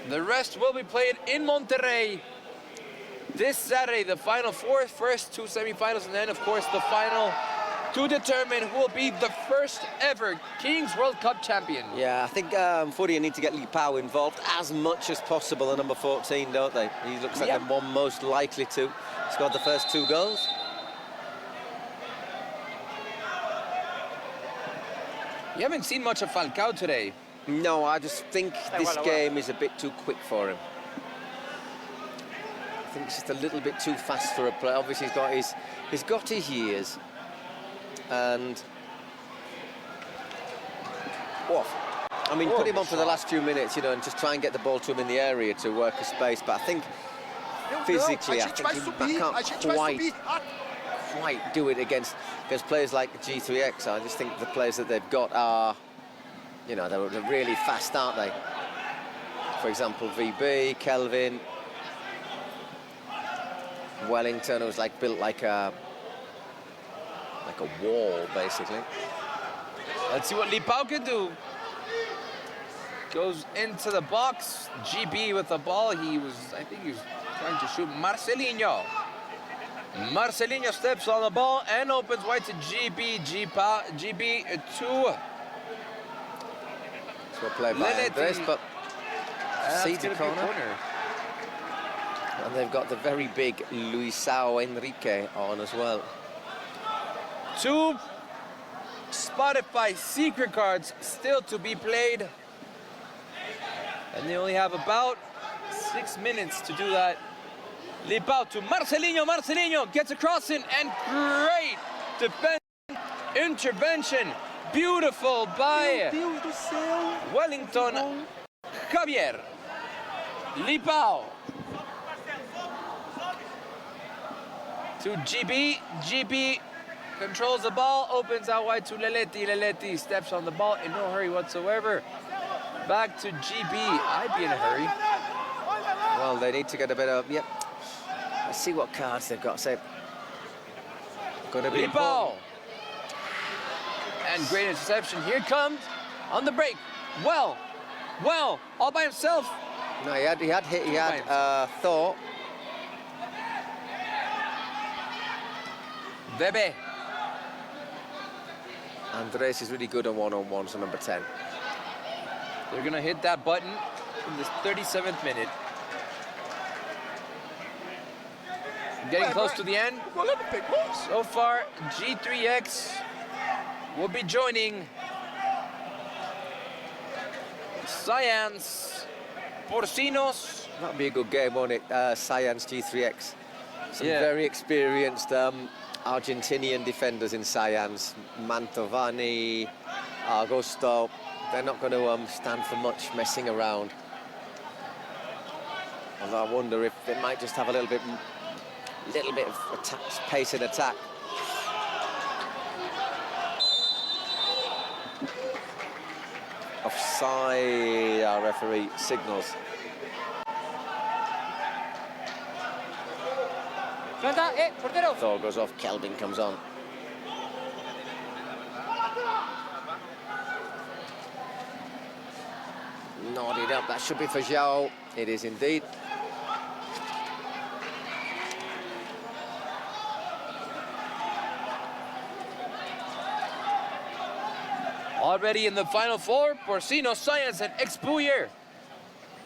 The rest will be played in Monterrey this Saturday, the final 4, first 2 semifinals, and then, of course, the final to determine who will be the first ever Kings World Cup champion. Yeah, I think Furia need to get Li Pao involved as much as possible, the number 14, don't they? He looks like the one most likely to. Scored the first 2 goals. You haven't seen much of Falcao today. No, I just think this game is a bit too quick for him. I think it's just a little bit too fast for a player. Obviously, he's got his years, and I mean, put him on for the last few minutes, you know, and just try and get the ball to him in the area to work a space. But I think physically, I think he can't quite do it against players like G3X. I just think the players that they've got are, you know, they're really fast, aren't they? For example, VB, Kelvin, Wellington, who's like built like a wall, basically. Let's see what Li Pao can do. Goes into the box. GB with the ball. I think he was trying to shoot Marcelinho. Marcelinho steps on the ball and opens wide to GB. GB to play by Andres, but see the corner. And they've got the very big Luisao Enrique on as well. 2 Spotify secret cards still to be played. And they only have about 6 minutes to do that. Li Pao to Marcelinho. Marcelinho gets a crossing and great defense intervention. Beautiful by Wellington Javier. Li Pao to GB. GB controls the ball, opens out wide to Leletti. Leletti steps on the ball in no hurry whatsoever. Back to GB. I'd be in a hurry. Well, they need to get a bit of, Let's see what cards they've got. So, going to be Li Pao. And great interception. Here comes on the break. Well, all by himself. No, he had Thor. Bebe. Andres is really good on one-on-ones, so number 10. They're going to hit that button in this 37th minute. Getting close to the end. So far, G3X will be joining Science Porcinos. That'll be a good game, won't it? Science G3X. Some very experienced Argentinian defenders in Science. Mantovani, Augusto. They're not going to stand for much messing around. Although I wonder if they might just have a little bit of pace in attack. Offside, our referee signals. Thor goes off, Kelvin comes on. Nodded up, that should be for João. It is indeed. Already in the final 4, Porcino, Science, and Expuyer.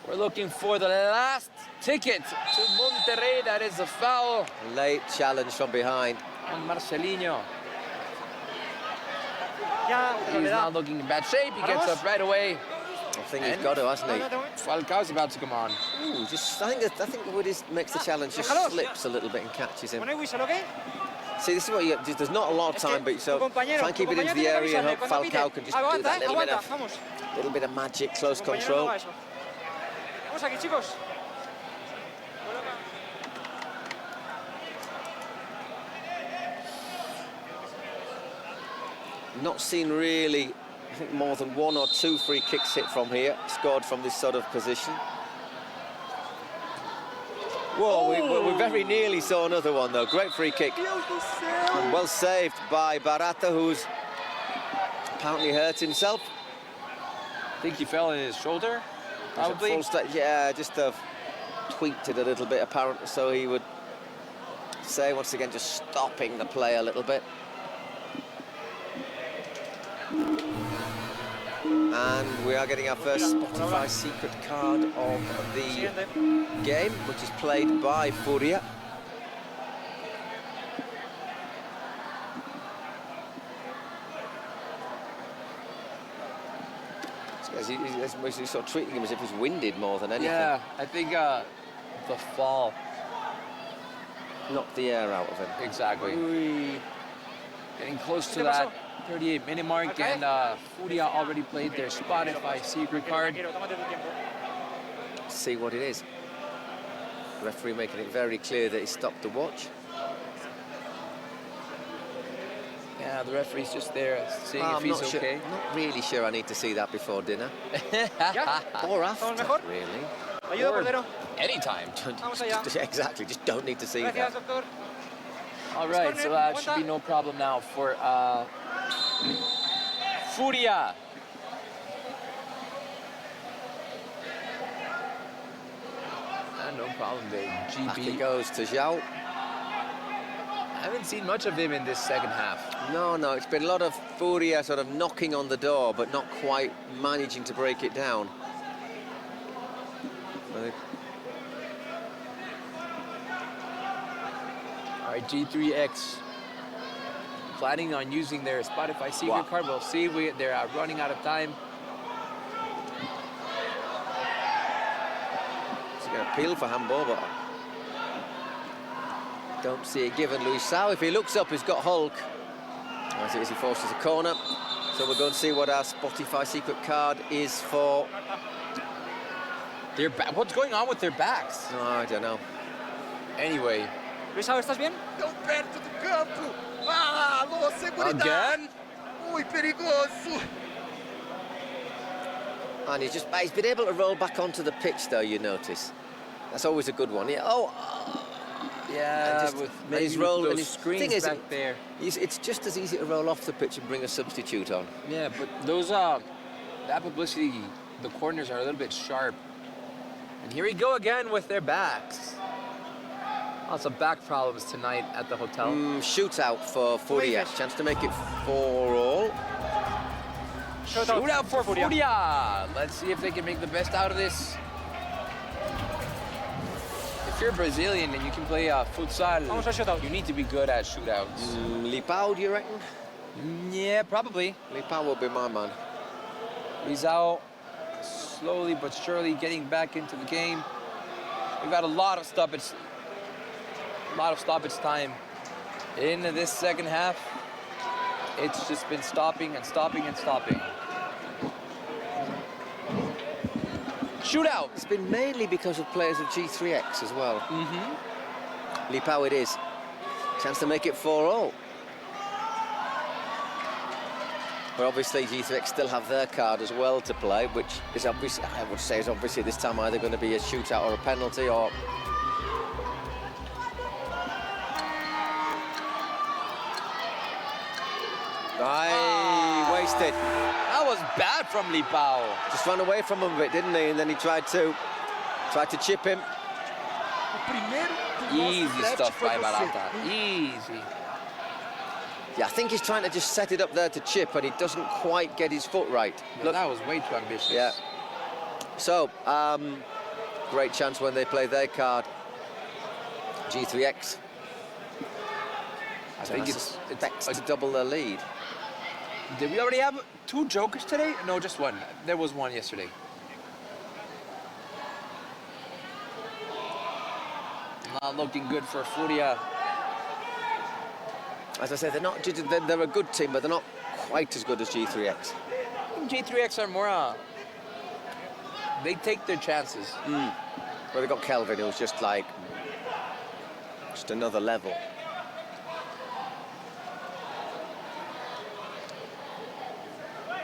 We're looking for the last ticket to Monterrey. That is a foul. Late challenge from behind. On Marcelinho. He's not looking in bad shape. He gets up right away. I think he's got to, hasn't he? Falcao's about to come on. Ooh, I think Woody makes the challenge, just slips a little bit and catches him. See, this is what you. There's not a lot of time, but so try and keep it into the area and hope Falcao can just do that little bit of magic, close control. Vamos aquí, chicos. Not seen really, I think, more than 1 or 2 free kicks hit from here, scored from this sort of position. Whoa, we very nearly saw another one, though. Great free kick. And well saved by Barata, who's apparently hurt himself. I think he fell in his shoulder, probably. Yeah, just tweaked it a little bit, apparently, so he would say, once again, just stopping the play a little bit. And we are getting our first Spotify secret card of the game, which is played by Furia. He's sort of treating him as if he's winded more than anything. Yeah, I think the fall knocked the air out of him. Exactly. Getting close to that 38-minute mark, and Furia already played their Spotify secret card. See what it is. The referee making it very clear that he stopped the watch. Yeah, the referee's just there seeing if he's okay. I'm not really sure I need to see that before dinner. Or after, really. Or anytime. Exactly, just don't need to see that. All right, so that should be no problem now for Furia. No problem, babe. GB. Back it goes to Zhao. I haven't seen much of him in this second half. No, it's been a lot of Furia sort of knocking on the door, but not quite managing to break it down. All right, G3X planning on using their Spotify secret card. We'll see. They're running out of time. He's going to appeal for handball, but don't see it given. Luisao, if he looks up, he's got Hulk. As it is, he forces a corner. So we're going to see what our Spotify secret card is for. What's going on with their backs? No, I don't know. Anyway. Luisao, ¿estás bien? Tão perto do campo. Ah, alô, seguridade. Again? Muito perigoso. And he's been able to roll back onto the pitch, though, you notice. That's always a good one. Yeah, yeah, and he's rolled, and his screens thing is, back there. It's just as easy to roll off the pitch and bring a substitute on. Yeah, but those that publicity, the corners are a little bit sharp. And here we go again with their backs. Lots of back problems tonight at the hotel. Shootout for Furia. Chance to make it 4-all. Shootout for Furia. Let's see if they can make the best out of this. If you're Brazilian and you can play futsal, you need to be good at shootouts. Lipao, do you reckon? Yeah, probably. Lipao will be my man. Rizal slowly but surely getting back into the game. We've had a lot of stoppage time in this second half. It's just been stopping and stopping and stopping. Shootout. It's been mainly because of players of G3X as well. Lipao it is. Chance to make it 4-all. But obviously G3X still have their card as well to play, which is obviously, I would say, is obviously this time either going to be a shootout or a penalty, or wasted. That was bad from Lipao. Just ran away from him a bit, didn't he? And then he tried to chip him. Easy stuff by Barata. Easy. Yeah, I think he's trying to just set it up there to chip, and he doesn't quite get his foot right. Look, that was way too ambitious. Yeah. So, great chance when they play their card. G3X. I think it's to double their lead. Did we already have 2 jokers today? No, just one. There was one yesterday. Not looking good for Furia. As I said, they're a good team, but they're not quite as good as G3X. G3X are more, they take their chances. Well, they've got Kelvin, who's just like, just another level.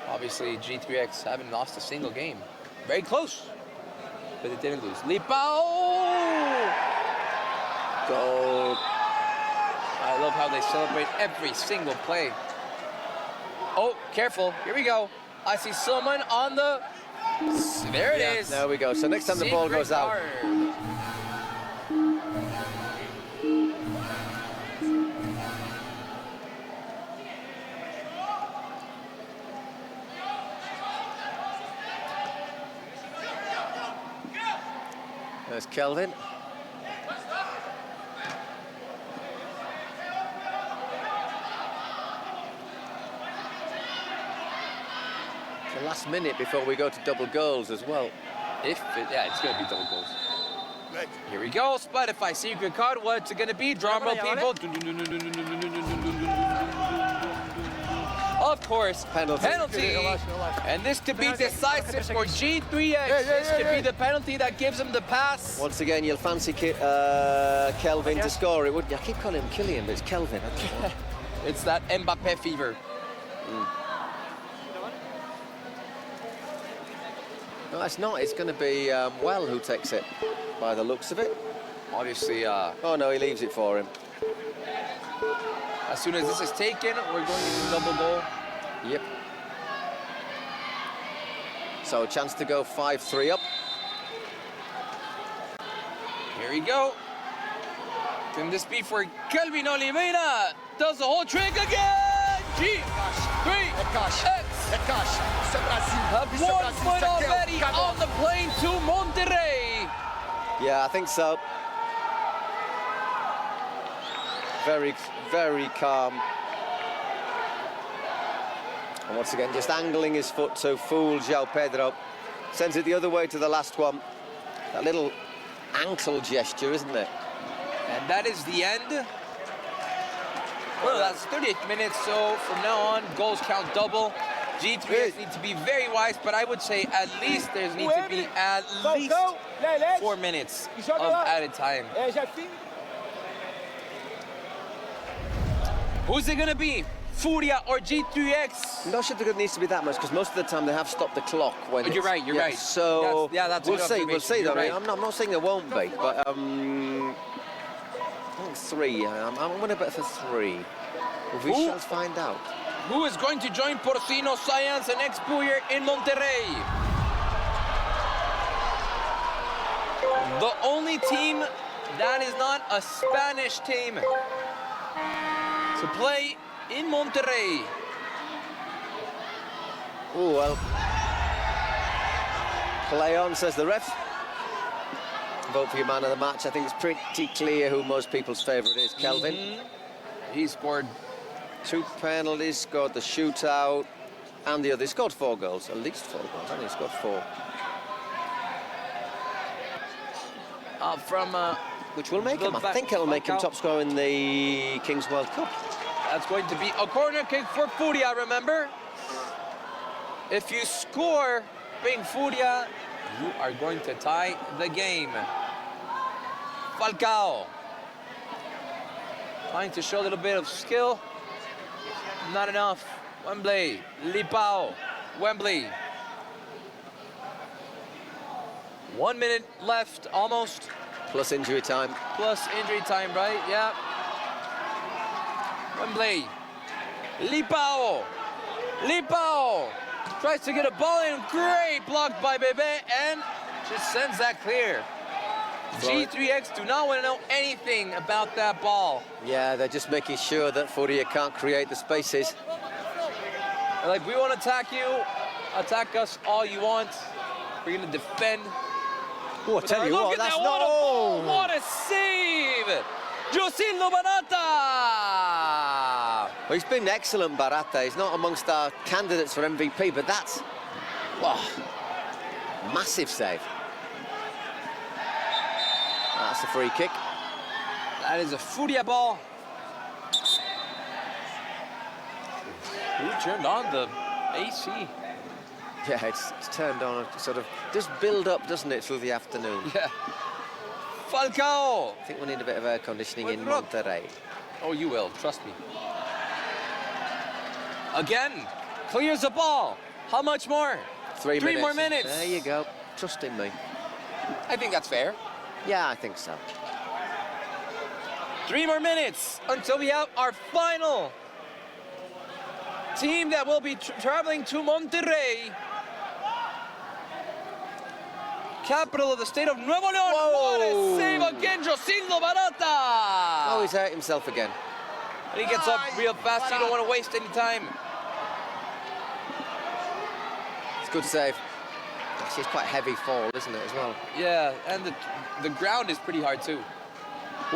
Obviously, G3X haven't lost a single game. Very close, but they didn't lose. Lipao! Goal. I love how they celebrate every single play. Oh, careful, here we go. I see someone on the, there it is. There we go, so next time the ball goes out. There's Kelvin. The last minute before we go to double goals as well. Yeah, it's gonna be double goals. Here we go, Spotify secret card. What's it gonna be? Drum roll, people. Of course, penalty. And this could be decisive for G3X. This could be the penalty that gives him the pass. Once again, you'll fancy Kelvin to score it, wouldn't you? I keep calling him Killian, but it's Kelvin. It's that Mbappé fever. No, it's not. It's going to be Well who takes it, by the looks of it. Obviously, oh no, he leaves it for him. As soon as this is taken, we're going to double goal. Yep. So a chance to go 5-3 up. Here we go. Can this be for Kelvin Oliveira? Does the whole trick again. G3X have 1 point already on the plane to Monterrey. Yeah, I think so. Very, very calm. And once again, just angling his foot to fool João Pedro. Sends it the other way to the last one. That little ankle gesture, isn't it? And that is the end. Well, that's 38 minutes, so from now on, goals count double. G3X need to be very wise, but I would say at least there needs to be at least 4 minutes of added time. Who's it gonna be? Furia or G3X? I'm not sure there needs to be that much, because most of the time they have stopped the clock when You're right, you're right. So that's we'll see though. Right. I'm not saying there won't be, but I think 3. I'm going to bet for 3. We shall find out. Who is going to join Porcino Science and Expo in Monterrey? The only team that is not a Spanish team to play in Monterrey. Oh, well. Play on, says the ref. Vote for your man of the match. I think it's pretty clear who most people's favourite is, Kelvin. He scored 2 penalties, scored the shootout, and the other. He scored 4 goals, at least 4 goals. I think he scored 4. Which will make him, I think it'll make him top scorer in the Kings World Cup. That's going to be a corner kick for Furia, remember? If you score being Furia, you are going to tie the game. FALCÁO. Trying to show a little bit of skill. Not enough. Wembley. Lipao. Wembley. 1 minute left, almost. Plus injury time. Plus injury time, right? Yeah. Wembley. Lipao. Lipao. Tries to get a ball in. Great block by Bebe and just sends that clear. G3X do not want to know anything about that ball. Yeah, they're just making sure that Furia can't create the spaces. They're like, we want to attack you. Attack us all you want. We're going to defend. Oh, I tell you what, that's not... Oh, what a save! Josildo Barata! Well, he's been excellent, Barata. He's not amongst our candidates for MVP, but that's... Wow, massive save. That's a free kick. That is a Furia ball. Who turned on the AC? Yeah, it's turned on, sort of, does build up, doesn't it, through the afternoon? Yeah. FALCÁO! I think we need a bit of air conditioning in Monterrey. Oh, you will, trust me. Again, clears the ball. How much more? 3 minutes. 3 more minutes. There you go. Trust in me. I think that's fair. Yeah, I think so. 3 more minutes until we have our final team that will be traveling to Monterrey, capital of the state of Nuevo León. Whoa. What a save again, Josildo Barata. Oh, he's hurt himself again. And he gets up real fast, so you don't want to waste any time. It's a good save. Actually, it's quite a heavy fall, isn't it, as well? Yeah, and the ground is pretty hard too.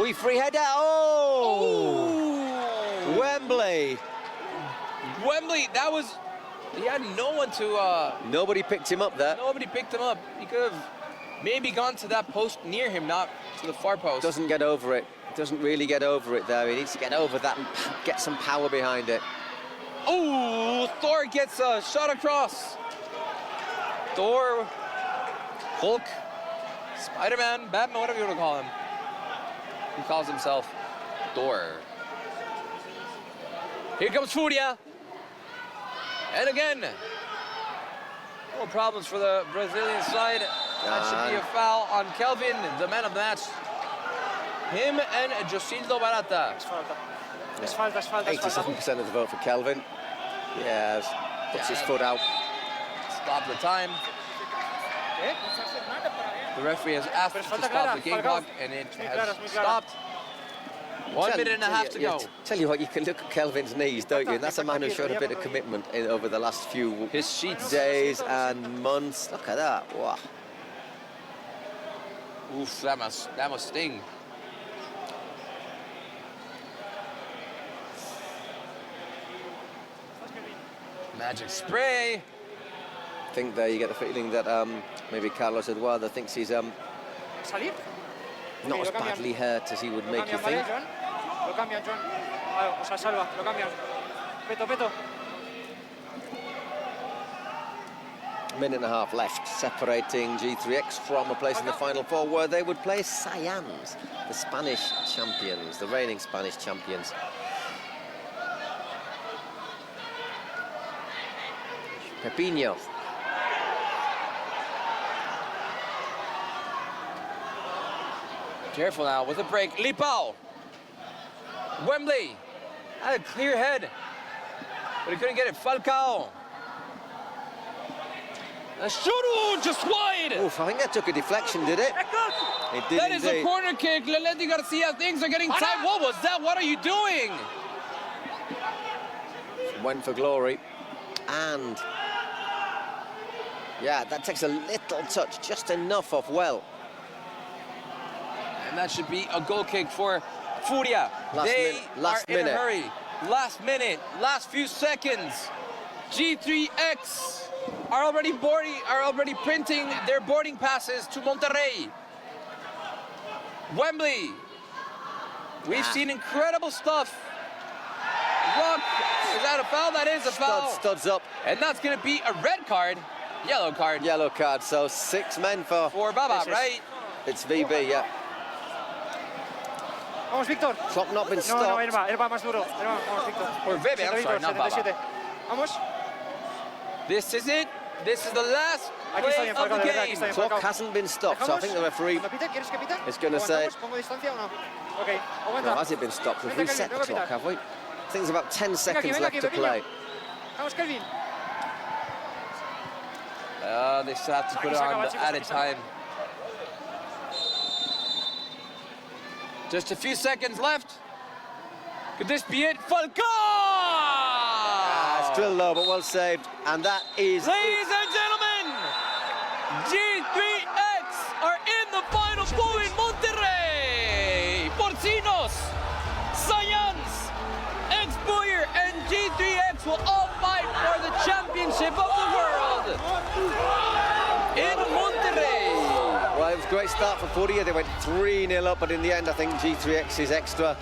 We free header. Oh! Oh! Wembley. Wembley, that was, he had no one to, Nobody picked him up there. nobody picked him up. He could have maybe gone to that post near him, not to the far post. Doesn't get over it. Doesn't really get over it there. He needs to get over that and get some power behind it. Oh, Thor gets a shot across. Thor, Hulk, Spider-Man, Batman, whatever you want to call him. He calls himself Thor. Here comes Furia. And again, no problems for the Brazilian side. That should be a foul on Kelvin, the man of the match. Him and Josildo Barata. Es falta, es falta, es falta. 87% of the vote for Kelvin. Yes, puts his foot out. Stop the time. The referee has asked to stop the game clock, and it has stopped. 1 minute and a half to go. Tell you what, you can look at Kelvin's knees, don't you? And that's a man who's shown a bit of commitment over the last few His sheets. days and months. Look at that. Wow. Oof, that must sting. Magic spray. I think there you get the feeling that maybe Carlos Eduardo thinks he's Salir. not as badly hurt as he would make you think. Lo cambian, John. O sea, Salva, lo cambian. Peto, Peto. A minute and a half left, separating G3X from a place in the Final Four where they would play Sayans, the Spanish champions, the reigning Spanish champions. Pepinho. Careful now with a break. Lipao. Wembley. Had a clear head, but he couldn't get it. FALCÁO. A shootout just wide. Oof, I think that took a deflection, did it? It did That is a corner kick. Leleti Garcia, things are getting tight. What was that? What are you doing? Went for glory. And yeah, that takes a little touch, just enough off well. And that should be a goal kick for Furia. Last In minute. a hurry. Last minute, last few seconds. G3X are already printing their boarding passes to Monterrey. Wembley. We've seen incredible stuff. Rock, is that a foul? That is a foul. Studs up. And that's going to be a red card. Yellow card. Yellow card, so 6 men for Baba, right? It's VB, yeah. Vamos, Víctor. Clock not been stopped. No, Elba más duro. Elba, vamos, Víctor. Or Bebe, I'm sorry, not Baba. 77. Vamos. This is it. This is the last Aquí está play bien, of Falcao, the de verdad, aquí game. está bien, Clock Falcao. hasn't been stopped, so I think the referee ¿Lo pite? ¿Quieres que pite? is going to say... ¿Pongo distancia o no? Ok, aguanta. No, has it been stopped? We've reset the clock, have we? I think there's about 10 seconds left to play. Vamos, Kelvin. They still have to put it on the added time. Just a few seconds left. Could this be it? FALCÁO! Still low, but well saved. And that is Ladies and gentlemen, G3X are in the Final Four in Monterrey. Porcinos, Sayans, Expoyer, and G3X will all fight for the championship of the world in Monterrey. Well, it was great start for Furia. They went 3-0 up, but in the end, I think G3X's extra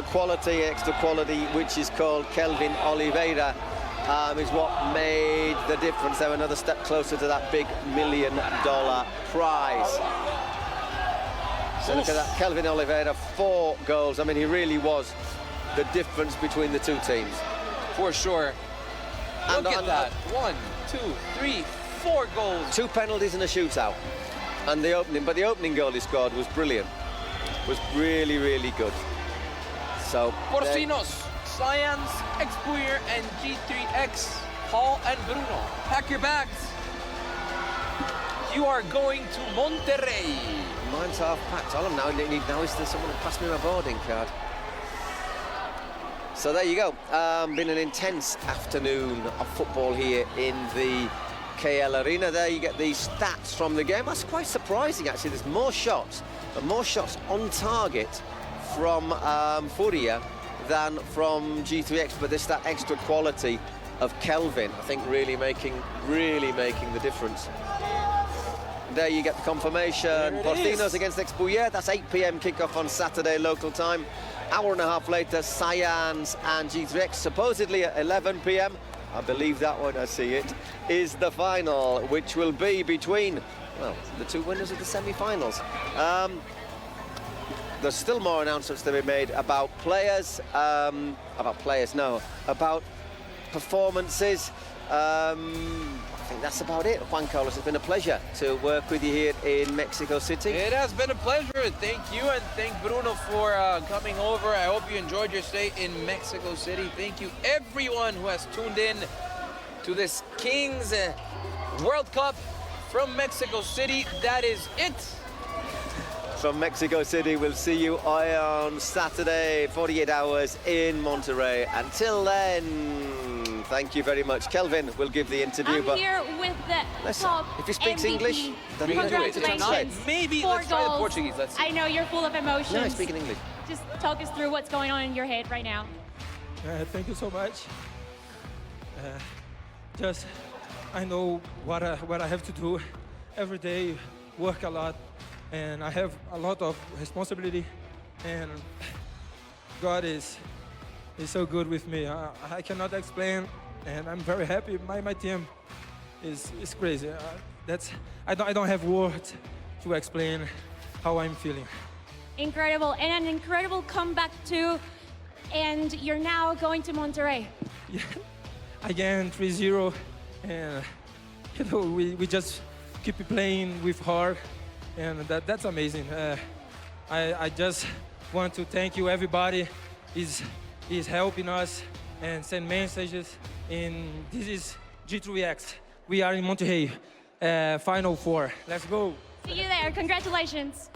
quality, which is called Kelvin Oliveira, is what made the difference. They're another step closer to that big $1 million prize. So look at that, Kelvin Oliveira, 4 goals. I mean, he really was the difference between the two teams. For sure. And Look at that. 1, 2, 3, 4 goals. 2 penalties and a shootout. And the opening goal he scored was brilliant. Was really, really good. So Porcinos, Science, Expuyer, and G3X, Paul and Bruno. Pack your bags. You are going to Monterrey. Mine's half packed. All I'm now need now is someone to pass me my boarding card. So there you go. Been an intense afternoon of football here in the KL Arena. There you get the stats from the game. That's quite surprising, actually. There's more shots on target from Furia than from G3X, but there's that extra quality of Kelvin, I think, really making the difference. There you get the confirmation. Porcinos against Expuyer. That's 8 p.m. kickoff on Saturday local time. Hour and a half later, Science and G3X, supposedly at 11 p.m. I believe that one, I see it, is the final, which will be between, well, the 2 winners of the semi-finals. There's still more announcements to be made about players, about performances. I think that's about it. Juan Carlos, it's been a pleasure to work with you here in Mexico City. It has been a pleasure. Thank you, and thank Bruno for coming over. I hope you enjoyed your stay in Mexico City. Thank you, everyone who has tuned in to this Kings World Cup from Mexico City. That is it. From Mexico City, we'll see you on Saturday, 48 hours in Monterrey. Until then, thank you very much. Kelvin will give the interview. I'm here with the top if he speaks MVP. English, then he can do it. Congratulations. Maybe 4 let's try the goals. Portuguese. Let's see. I know you're full of emotions. No, I speak in English. Just talk us through what's going on in your head right now. Thank you so much. Just, I know what I have to do every day, work a lot, and I have a lot of responsibility, and God is so good with me. I cannot explain, and I'm very happy. My team is crazy. I don't have words to explain how I'm feeling. Incredible, and an incredible comeback too. And you're now going to Monterrey. Yeah. Again, 3-0, and you know, we just keep playing with heart, and that's amazing. I just want to thank you, everybody is helping us and send messages. And this is G3X. We are in Monterrey, Final 4. Let's go. See you there. Congratulations.